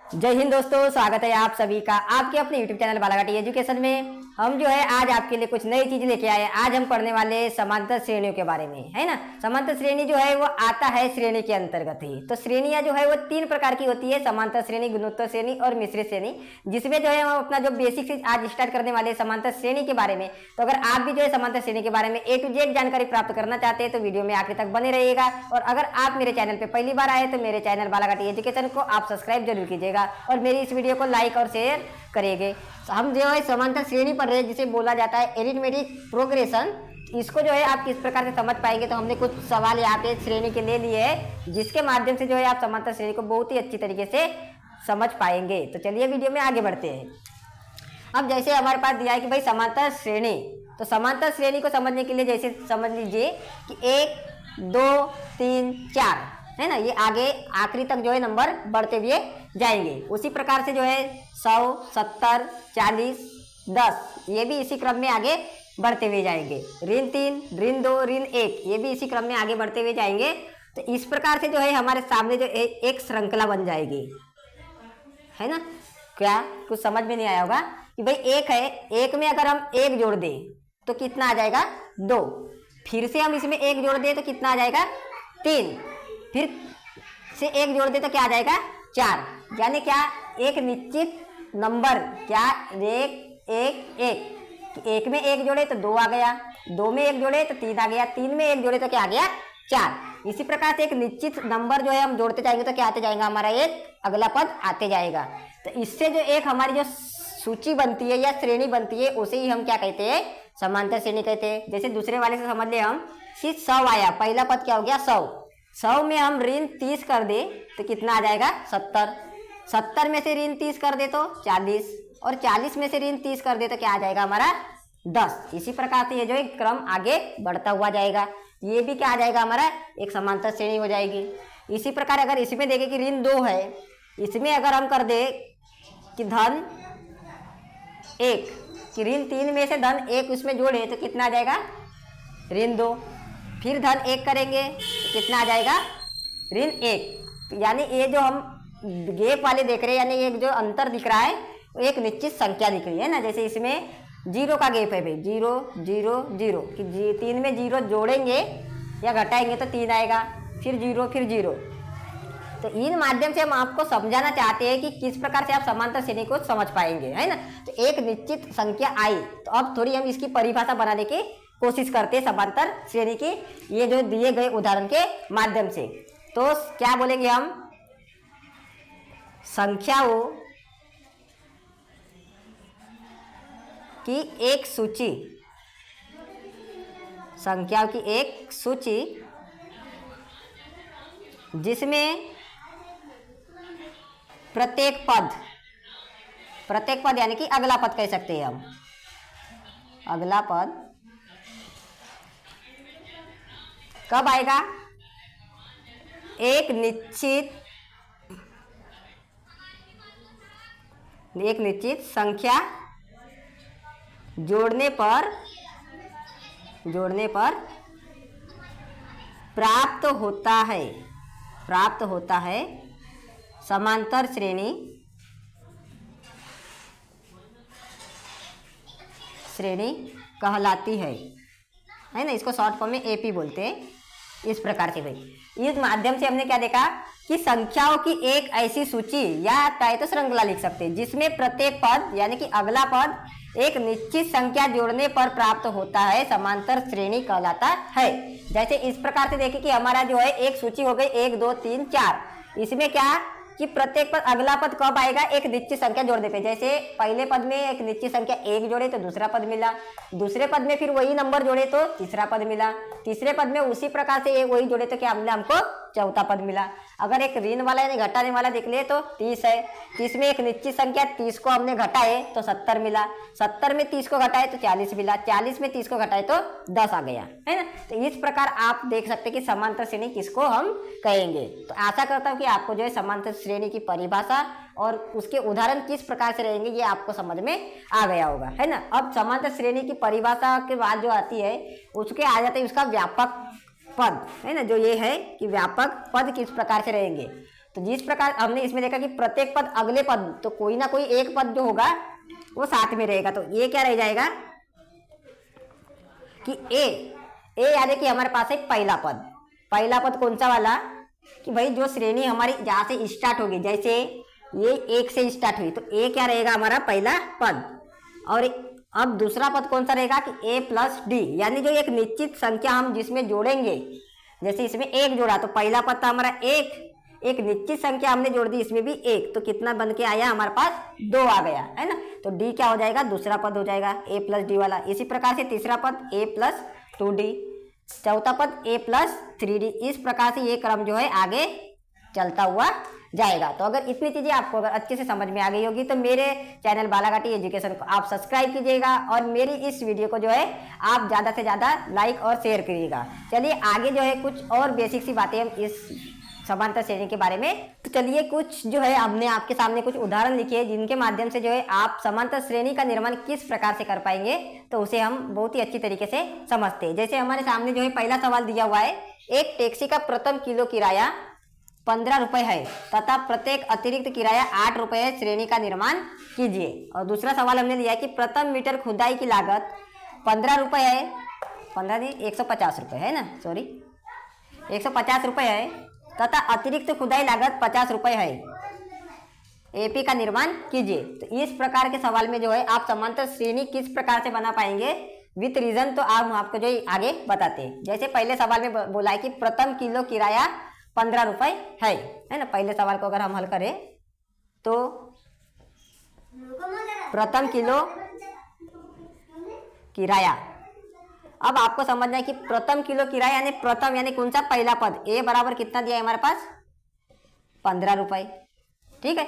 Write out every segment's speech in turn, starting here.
जय हिंद दोस्तों, स्वागत है आप सभी का आपके अपने YouTube चैनल बालाघाटी एजुकेशन में। हम जो है आज आपके लिए कुछ नई चीज लेके आए। आज हम पढ़ने वाले समांतर श्रेणियों के बारे में, है ना। समांतर श्रेणी जो है वो आता है श्रेणी के अंतर्गत ही। तो श्रेणियां जो है वो तीन प्रकार की होती है, समांतर श्रेणी, गुणोत्तर श्रेणी और मिश्रित श्रेणी। जिसमें जो है हम अपना जो बेसिक चीज आज स्टार्ट करने वाले समांतर श्रेणी के बारे में। तो अगर आप भी जो है समांतर श्रेणी के बारे में A to Z जानकारी प्राप्त करना चाहते हैं तो वीडियो में आखिर तक बने रहिएगा। और अगर आप मेरे चैनल पे पहली बार आए तो मेरे चैनल बालाघाटी एजुकेशन को आप सब्सक्राइब जरूर कीजिएगा और मेरी इस वीडियो को लाइक और शेयर करेंगे। हम जो है समांतर श्रेणी पढ़ रहे हैं, जिसे बोला जाता है एरिथमेटिक प्रोग्रेशन। इसको जो है आप किस प्रकार से समझ पाएंगे, तो हमने कुछ सवाल यहाँ पे श्रेणी के ले लिए हैं, जिसके माध्यम से जो है आप समांतर श्रेणी को बहुत ही अच्छी तरीके से समझ पाएंगे। तो चलिए वीडियो में आगे बढ़ते हैं। अब जैसे हमारे पास दिया है कि भाई समांतर श्रेणी, तो समांतर श्रेणी को समझने के लिए जैसे समझ लीजिए कि 1 2 3 4 है ना, ये आगे आखिरी तक जो है नंबर बढ़ते हुए जाएंगे। उसी प्रकार से जो है 100 70 40 10 ये भी इसी क्रम में आगे बढ़ते हुए जाएंगे। ऋण 3 ऋण 2 ऋण 1 ये भी इसी क्रम में आगे बढ़ते हुए जाएंगे। तो इस प्रकार से जो है हमारे सामने जो एक श्रृंखला बन जाएगी, है ना। क्या कुछ समझ में नहीं आया होगा कि भाई एक है, एक में अगर हम एक जोड़ दें तो कितना आ जाएगा 2। फिर से हम इसमें एक जोड़ दें तो कितना आ जाएगा 3। फिर से एक जोड़ दे तो क्या आ जाएगा 4। यानी क्या, एक निश्चित नंबर, क्या एक में एक जोड़े तो 2 आ गया, 2 में एक जोड़े तो 3 आ गया, 3 में एक जोड़े तो क्या आ गया 4। इसी प्रकार से एक निश्चित नंबर जो है हम जोड़ते जाएंगे तो क्या आते जाएगा, हमारा एक अगला पद आते जाएगा। तो इससे जो एक हमारी जो सूची बनती है या श्रेणी बनती है उसे ही हम क्या कहते हैं, समांतर श्रेणी कहते हैं। जैसे दूसरे वाले से समझ ले हम कि 100 आया, पहला पद क्या हो गया 100 में हम ऋण 30 कर दे तो कितना आ जाएगा 70 में से ऋण 30 कर दे तो 40 और 40 में से ऋण 30 कर दे तो क्या आ जाएगा हमारा 10। इसी प्रकार से ये जो एक क्रम आगे बढ़ता हुआ जाएगा। ये भी क्या आ जाएगा हमारा एक समांतर श्रेणी हो जाएगी। इसी प्रकार अगर इसमें देखें कि ऋण 2 है, इसमें अगर हम कर दे कि धन 1 कि ऋण 3 में से धन 1 उसमें जोड़े तो कितना आ जाएगा ऋण 2। फिर धन 1 करेंगे तो कितना आ जाएगा ऋण 1। यानी ये जो हम गैप वाले देख रहे हैं, यानी एक जो अंतर दिख रहा है वो एक निश्चित संख्या दिख रही है ना। जैसे इसमें 0 का गैप है भाई, 0 0 0 कि 3 में 0 जोड़ेंगे या घटाएंगे तो 3 आएगा, फिर 0 फिर 0। तो इन माध्यम से हम आपको समझाना चाहते हैं कि किस प्रकार से आप समांतर श्रेणी को समझ पाएंगे, है ना। तो एक निश्चित संख्या आई तो अब थोड़ी हम इसकी परिभाषा बनाने की कोशिश करते हैं समांतर श्रेणी की, ये जो दिए गए उदाहरण के माध्यम से। तो क्या बोलेंगे हम, संख्याओं की एक सूची, संख्याओं की एक सूची जिसमें प्रत्येक पद यानी कि अगला पद कह सकते हैं हम, अगला पद कब आएगा, एक निश्चित संख्या जोड़ने पर प्राप्त होता है समांतर श्रेणी कहलाती है ना। इसको शॉर्ट फॉर्म में एपी बोलते हैं। इस प्रकार से भाई इस माध्यम से हमने क्या देखा कि संख्याओं की एक ऐसी सूची या चाहे तो श्रृंखला लिख सकते हैं जिसमें प्रत्येक पद यानी कि अगला पद एक निश्चित संख्या जोड़ने पर प्राप्त होता है समांतर श्रेणी कहलाता है। जैसे इस प्रकार से देखिए कि हमारा जो है एक सूची हो गई 1 2 3 4। इसमें क्या कि प्रत्येक पद अगला पद कब आएगा, एक निश्चित संख्या जोड़ने पे। जैसे पहले पद में एक निश्चित संख्या 1 जोड़े तो दूसरा पद मिला, दूसरे पद में फिर वही नंबर जोड़े तो तीसरा पद मिला, तीसरे पद में उसी प्रकार से वही जोड़े तो क्या मिला हमको चौथा पद मिला। अगर एक ऋण वाला यानी घटाने वाला देख ले तो 30 है, 30 में एक निश्चित संख्या 30 को हमने घटाए तो 70 मिला, 70 में 30 को घटाए तो 40 मिला, 40 में 30 को घटाए तो 10 आ गया, है ना। तो इस प्रकार आप देख सकते हैं कि समांतर श्रेणी किसको हम कहेंगे। तो आशा करता हूँ कि आपको जो है समांतर श्रेणी की परिभाषा और उसके उदाहरण किस प्रकार से रहेंगे ये आपको समझ में आ गया होगा, है ना। अब समांतर श्रेणी की परिभाषा के बाद जो आती है उसके आ जाते हैं उसका व्यापक पद, है ना। जो ये है कि व्यापक पद किस प्रकार से रहेंगे, तो जिस प्रकार हमने इसमें देखा कि प्रत्येक पद अगले पद, तो कोई ना कोई एक पद जो होगा वो साथ में रहेगा। तो ये क्या रह जाएगा कि ए यानी कि हमारे पास एक पहला पद कौन सा वाला कि भाई जो श्रेणी हमारी जहां से स्टार्ट होगी, जैसे ये 1 से स्टार्ट हुई तो ए क्या रहेगा हमारा पहला पद। और अब दूसरा पद कौन सा रहेगा कि a प्लस डी, यानी जो एक निश्चित संख्या हम जिसमें जोड़ेंगे, जैसे इसमें 1 जोड़ा तो पहला पद था हमारा 1, एक निश्चित संख्या हमने जोड़ दी इसमें भी 1, तो कितना बन के आया हमारे पास 2 आ गया है ना। तो डी क्या हो जाएगा, दूसरा पद हो जाएगा a प्लस डी वाला। इसी प्रकार से तीसरा पद a प्लस 2d, चौथा पद a प्लस 3d। इस प्रकार से ये क्रम जो है आगे चलता हुआ जाएगा। तो अगर इतनी चीजें आपको अगर अच्छे से समझ में आ गई होगी तो मेरे चैनल बालाघाटी एजुकेशन को आप सब्सक्राइब कीजिएगा और मेरी इस वीडियो को जो है आप ज़्यादा से ज़्यादा लाइक और शेयर करिएगा। चलिए आगे जो है कुछ और बेसिक सी बातें हम इस समांतर श्रेणी के बारे में, तो चलिए कुछ जो है हमने आपके सामने कुछ उदाहरण लिखे हैं जिनके माध्यम से जो है आप समांतर श्रेणी का निर्माण किस प्रकार से कर पाएंगे, तो उसे हम बहुत ही अच्छी तरीके से समझते हैं। जैसे हमारे सामने जो है पहला सवाल दिया हुआ है, एक टैक्सी का प्रथम किलो किराया 15 रुपये है तथा प्रत्येक अतिरिक्त किराया 8 रुपये है, श्रेणी का निर्माण कीजिए। और दूसरा सवाल हमने लिया है कि प्रथम मीटर खुदाई की लागत 15 रुपये है, 15 नहीं 150 रुपये है ना, सॉरी 150 रुपये है तथा अतिरिक्त खुदाई लागत 50 रुपये है, एपी का निर्माण कीजिए। तो इस प्रकार के सवाल में जो है आप समांतर श्रेणी किस प्रकार से बना पाएंगे विथ रीजन, तो आप आपको जो आगे बताते हैं। जैसे पहले सवाल में बोला है कि प्रथम किलो किराया 15 रुपये है ना। पहले सवाल को अगर हम हल करें तो प्रथम किलो किराया, अब आपको समझना है कि प्रथम किलो किराया यानी प्रथम यानी कौन सा पहला पद, ए बराबर कितना दिया है हमारे पास 15 रुपये, ठीक है।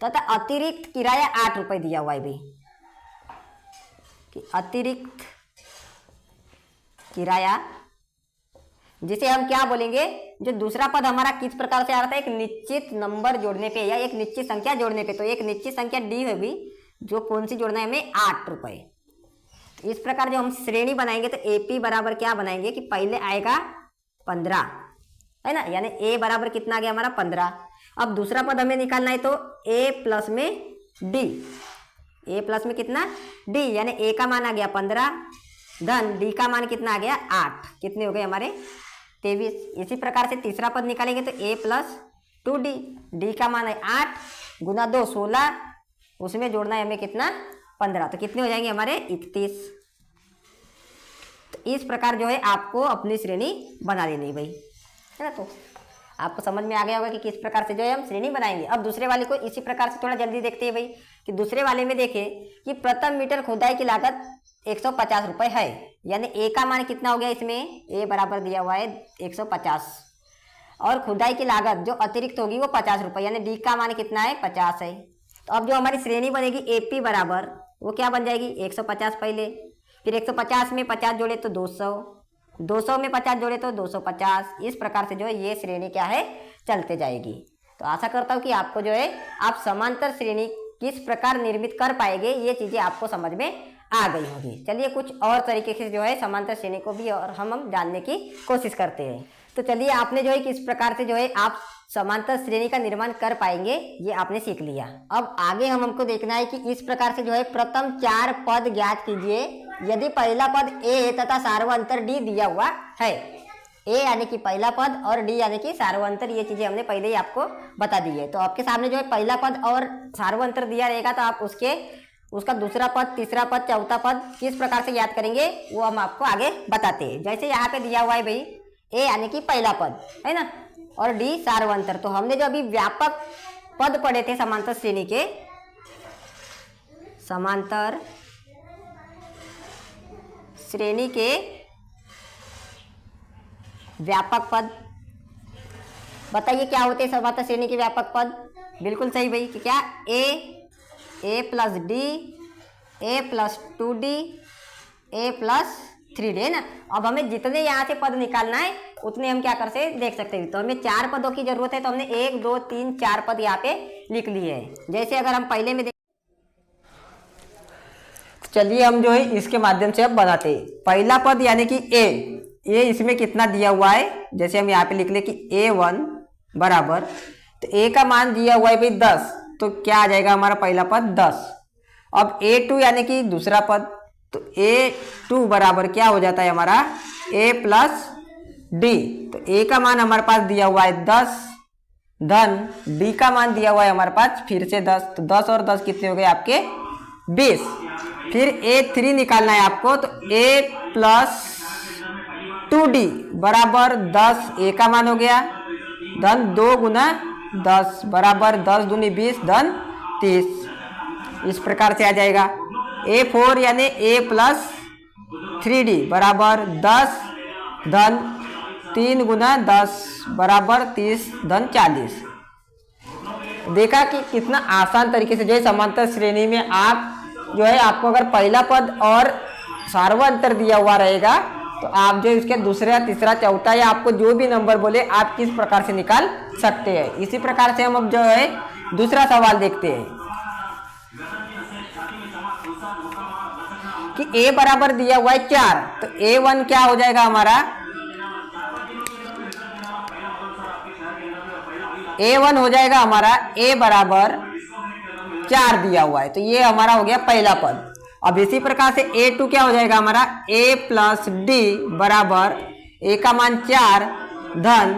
तो अतिरिक्त किराया 8 रुपये दिया हुआ है भाई, कि अतिरिक्त किराया जिसे हम क्या बोलेंगे, जो दूसरा पद हमारा किस प्रकार से आ रहा था, एक निश्चित नंबर जोड़ने पे या एक निश्चित संख्या जोड़ने पे, तो एक निश्चित संख्या डी होगी जो कौन सी जोड़ना है हमें 8 रुपये। इस प्रकार जो हम श्रेणी बनाएंगे तो एपी बराबर क्या बनाएंगे कि पहले आएगा 15 है ना, यानी ए बराबर कितना आ गया हमारा 15। अब दूसरा पद हमें निकालना है तो ए प्लस में डी, ए प्लस में कितना डी, यानी ए का मान आ गया 15 धन डी का मान कितना आ गया 8, कितने हो गए हमारे 23। इसी प्रकार से तीसरा पद निकालेंगे तो ए प्लस 2d, डी का मान है 8 गुना 2 16, उसमें जोड़ना है हमें कितना 15, तो कितने हो जाएंगे हमारे 31। तो इस प्रकार जो है आपको अपनी श्रेणी बना लेनी भाई, है ना। तो आपको समझ में आ गया होगा कि किस प्रकार से जो है हम श्रेणी बनाएंगे। अब दूसरे वाले को इसी प्रकार से थोड़ा जल्दी देखते हैं भाई, कि दूसरे वाले में देखें कि प्रथम मीटर खुदाई की लागत 150 रुपये है, यानी ए का मान कितना हो गया, इसमें ए बराबर दिया हुआ है 150 और खुदाई की लागत जो अतिरिक्त होगी वो 50 रुपये, यानी डी का मान कितना है 50 है। तो अब जो हमारी श्रेणी बनेगी एपी बराबर वो क्या बन जाएगी 150 पहले, फिर 150 में 50 जोड़े तो 200, 200 में 50 जोड़े तो 250। इस प्रकार से जो है ये श्रेणी क्या है चलते जाएगी। तो आशा करता हूँ कि आपको जो है आप समांतर श्रेणी किस प्रकार निर्मित कर पाएंगे ये चीज़ें आपको समझ में आ गई होगी। चलिए कुछ और तरीके से जो है समांतर श्रेणी को भी और हम जानने की कोशिश करते हैं। तो चलिए आपने जो है किस प्रकार से जो है आप समांतर श्रेणी का निर्माण कर पाएंगे ये आपने सीख लिया। अब आगे हमको देखना है कि इस प्रकार से जो है प्रथम 4 पद ज्ञात कीजिए यदि पहला पद ए तथा सार्वंतर डी दिया हुआ है। ए यानी कि पहला पद और डी यानी कि सार्वंतर, ये चीजें हमने पहले ही आपको बता दी है। तो आपके सामने जो है पहला पद और सार्वंतर दिया रहेगा तो आप उसका दूसरा पद, तीसरा पद, चौथा पद किस प्रकार से याद करेंगे वो हम आपको आगे बताते हैं। जैसे यहाँ पे दिया हुआ है भाई ए यानी कि पहला पद है ना और डी सार्वंतर, तो हमने जो अभी व्यापक पद पढ़े थे समांतर श्रेणी के, समांतर श्रेणी के व्यापक पद, बताइए क्या होते हैं समांतर श्रेणी के व्यापक पद। बिल्कुल सही भाई, कि क्या ए प्लस डी, ए प्लस 2d, ए प्लस 3d है ना। अब हमें जितने यहाँ से पद निकालना है उतने हम क्या कर सकते देख सकते हैं। तो हमें 4 पदों की जरूरत है, तो हमने 1 2 3 4 पद यहाँ पे लिख लिए हैं। जैसे अगर हम पहले में चलिए हम जो है इसके माध्यम से अब बनाते हैं। पहला पद यानी कि ए इसमें कितना दिया हुआ है, जैसे हम यहाँ पे लिख ले कि a1 बराबर तो ए का मान दिया हुआ है भाई 10, तो क्या आ जाएगा हमारा पहला पद 10। अब A2 यानी कि दूसरा पद, तो A2 बराबर क्या हो जाता है हमारा A प्लस डी। तो ए का मान हमारे पास दिया हुआ है 10 धन डी का मान दिया हुआ है हमारे पास फिर से 10, तो 10 और 10 कितने हो गए आपके 20। फिर A3 निकालना है आपको, तो A प्लस 2D बराबर 10 ए का मान हो गया धन 2 गुना 10 बराबर 10 दूनी 20 धन 30। इस प्रकार से आ जाएगा। A4 यानी A प्लस 3D बराबर 10 धन 3 गुना 10 बराबर 30 धन 40। देखा कि कितना आसान तरीके से जो है समांतर श्रेणी में आप जो है आपको अगर पहला पद और सार्वंतर दिया हुआ रहेगा तो आप जो इसके दूसरा तीसरा चौथा या आपको जो भी नंबर बोले आप किस प्रकार से निकाल सकते हैं। इसी प्रकार से हम अब जो है दूसरा सवाल देखते हैं कि A बराबर दिया हुआ है 4, तो A1 क्या हो जाएगा हमारा A1 हो जाएगा हमारा A बराबर 4 दिया हुआ है, तो ये हमारा हो गया पहला पद। अब इसी प्रकार से A2 क्या हो जाएगा हमारा A प्लस डी बराबर A का मान 4 धन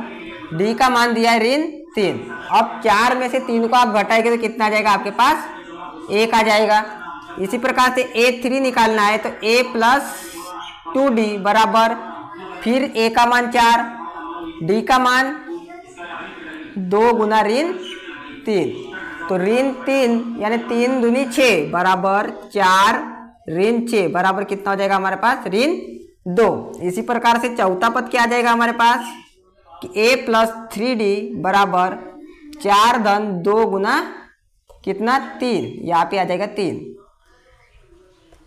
D का मान दिया है ऋण 3। अब 4 में से 3 को आप घटाएंगे तो कितना आ जाएगा आपके पास 1 आ जाएगा। इसी प्रकार से A3 निकालना है, तो A प्लस 2D बराबर फिर A का मान 4 D का मान 2 गुना ऋण 3, तो ऋण 3 यानी 3 दूनी 6 बराबर 4 ऋण 6 बराबर कितना हो जाएगा हमारे पास ऋण 2। इसी प्रकार से चौथा पद क्या आ जाएगा हमारे पास कि A प्लस 3D बराबर 4 धन 2 गुना कितना 3, यहाँ पे आ जाएगा 3,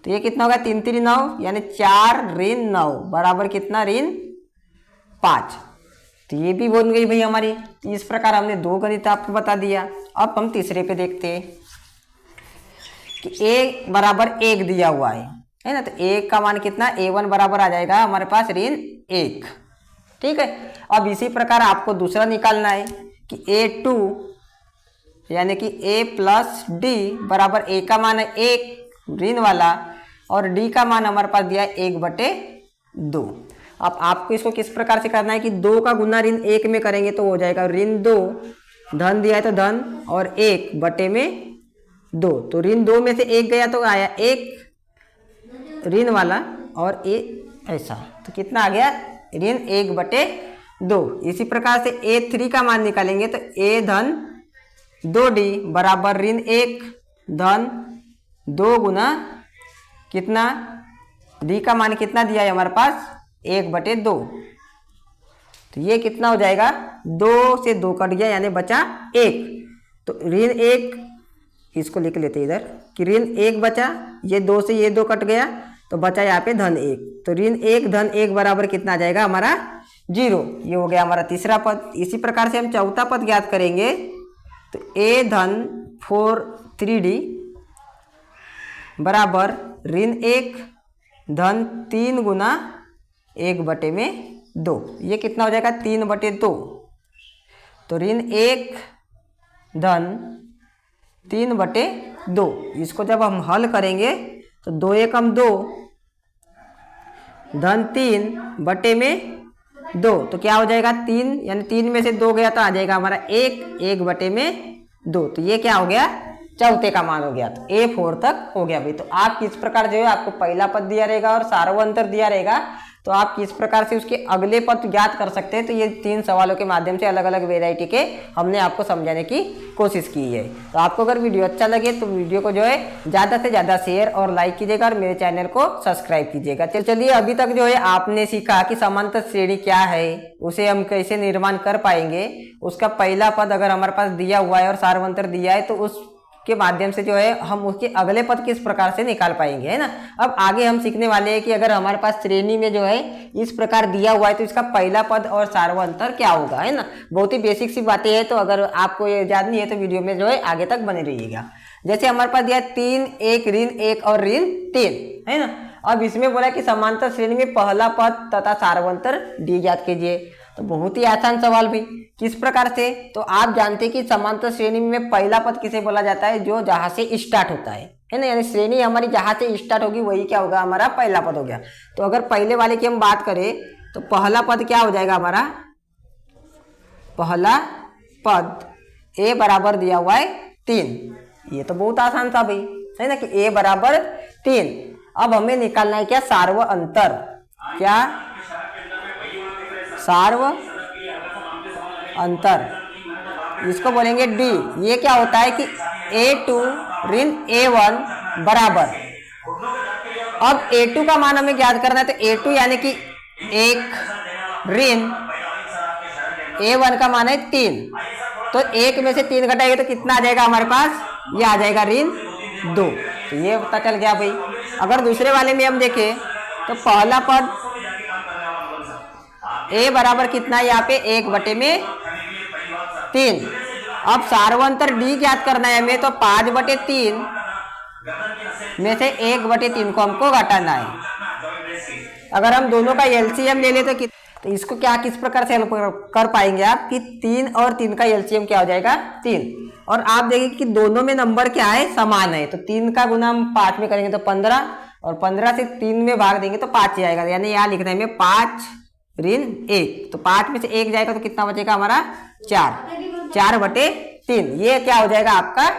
तो ये कितना होगा 3 3 9 यानी 4 ऋण 9 बराबर कितना ऋण 5। तो ये भी बन गई भाई हमारी। इस प्रकार हमने 2 गणित आपको बता दिया। अब हम तीसरे पे देखते हैं कि A बराबर 1 दिया हुआ है ना, तो A का मान कितना A1 बराबर आ जाएगा हमारे पास ऋण 1। ठीक है। अब इसी प्रकार आपको दूसरा निकालना है कि A2 यानी कि A प्लस डी बराबर A का मान है 1 ऋण वाला और D का मान हमारे पास दिया है 1/2। अब आपको इसको किस प्रकार से करना है कि 2 का गुना ऋण 1 में करेंगे तो हो जाएगा ऋण 2 धन दिया है तो धन और 1/2, तो ऋण 2 में से 1 गया तो आया 1 ऋण वाला और ऐसा, तो कितना आ गया ऋण 1/2। इसी प्रकार से A3 का मान निकालेंगे तो A धन 2D बराबर ऋण 1 धन 2 गुना कितना D का मान कितना दिया है हमारे पास 1/2, तो ये कितना हो जाएगा 2 से 2 कट गया यानी बचा 1, तो ऋण 1 इसको लिख लेते इधर कि ऋण 1 बचा, ये 2 से ये 2 कट गया तो बचा यहाँ पे धन 1, तो ऋण 1 धन 1 बराबर कितना आ जाएगा हमारा 0। ये हो गया हमारा तीसरा पद। इसी प्रकार से हम चौथा पद ज्ञात करेंगे, तो A धन 4 3D बराबर ऋण 1 धन 3 गुना 1/2, ये कितना हो जाएगा 3/2, तो ऋण 1 धन 3/2। इसको जब हम हल करेंगे तो 2 1 2 धन 3/2, तो क्या हो जाएगा 3 यानी 3 में से 2 गया तो आ जाएगा हमारा 1/2, तो ये क्या हो गया चौथे का मान हो गया, तो A4 तक हो गया भाई। तो आप किस प्रकार जो है आपको पहला पद दिया रहेगा और सार्वंतर दिया रहेगा तो आप किस प्रकार से उसके अगले पद ज्ञात कर सकते हैं। तो ये 3 सवालों के माध्यम से अलग अलग वेराइटी के हमने आपको समझाने की कोशिश की है। तो आपको अगर वीडियो अच्छा लगे तो वीडियो को जो है ज़्यादा से ज़्यादा शेयर और लाइक कीजिएगा और मेरे चैनल को सब्सक्राइब कीजिएगा। चलिए अभी तक जो है आपने सीखा कि समांतर श्रेणी क्या है, उसे हम कैसे निर्माण कर पाएंगे, उसका पहला पद अगर हमारे पास दिया हुआ है और सार्वंतर दिया है तो उस के माध्यम से जो है हम उसके अगले पद किस प्रकार से निकाल पाएंगे, है ना। अब आगे हम सीखने वाले हैं कि अगर हमारे पास श्रेणी में जो है इस प्रकार दिया हुआ है तो इसका पहला पद और सार्वंतर क्या होगा, है ना। बहुत ही बेसिक सी बातें हैं, तो अगर आपको ये जाननी है तो वीडियो में जो है आगे तक बने रहिएगा। जैसे हमारे पास दिया 3 1 ऋण 1 और ऋण 3, है ना। अब इसमें बोला कि समांतर श्रेणी में पहला पद तथा सार्वंतर डी ज्ञात कीजिए। तो बहुत ही आसान सवाल भाई। किस प्रकार से? तो आप जानते हैं कि समांतर श्रेणी में पहला पद किसे बोला जाता है? जो जहां से स्टार्ट होता है ना, यानी श्रेणी हमारी जहां से स्टार्ट होगी वही क्या होगा? हमारा पहला पद हो गया। तो अगर पहले वाले की हम बात करें तो पहला पद क्या हो जाएगा हमारा? पहला पद ए बराबर दिया हुआ है 3। ये तो बहुत आसान था भाई, है ना, कि ए बराबर 3। अब हमें निकालना है क्या? सार्व अंतर। क्या? सार्व अंतर, इसको बोलेंगे डी। ये क्या होता है कि A2 ऋण A1 बराबर, अब A2 का मान हमें ज्ञात करना है। तो A2 यानी कि 1 ऋण A1 का मान है 3। तो 1 में से 3 घटाएंगे तो कितना आ जाएगा हमारे पास? ये आ जाएगा ऋण 2। तो ये पता चल गया भाई। अगर दूसरे वाले में हम देखें तो पहला पद A बराबर कितना है यहाँ पे? 1/3। अब सार्वंतर D ज्ञात करना है हमें, तो 5/3 में से 1/3 को हमको घटाना है। अगर हम दोनों का एलसीएम ले ले तो इसको क्या किस प्रकार से कर पाएंगे आप कि 3 और 3 का एलसीएम क्या हो जाएगा? 3। और आप देखिए कि दोनों में नंबर क्या है? समान है। तो 3 का गुना हम 5 में करेंगे तो 15, और 15 से 3 में भाग देंगे तो 5 ही आएगा। यानी यहाँ लिखना है हमें 5 ऋण 1। तो 5 में से 1 जाएगा तो कितना बचेगा हमारा? 4/3। ये क्या हो जाएगा? आपका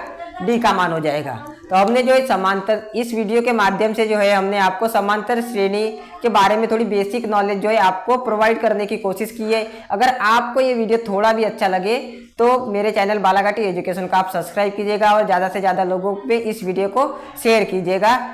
डी का मान हो जाएगा। तो हमने जो है समांतर, इस वीडियो के माध्यम से जो है हमने आपको समांतर श्रेणी के बारे में थोड़ी बेसिक नॉलेज जो है आपको प्रोवाइड करने की कोशिश की है। अगर आपको ये वीडियो थोड़ा भी अच्छा लगे तो मेरे चैनल बालाघाटी एजुकेशन को आप सब्सक्राइब कीजिएगा और ज़्यादा से ज़्यादा लोगों पे इस वीडियो को शेयर कीजिएगा।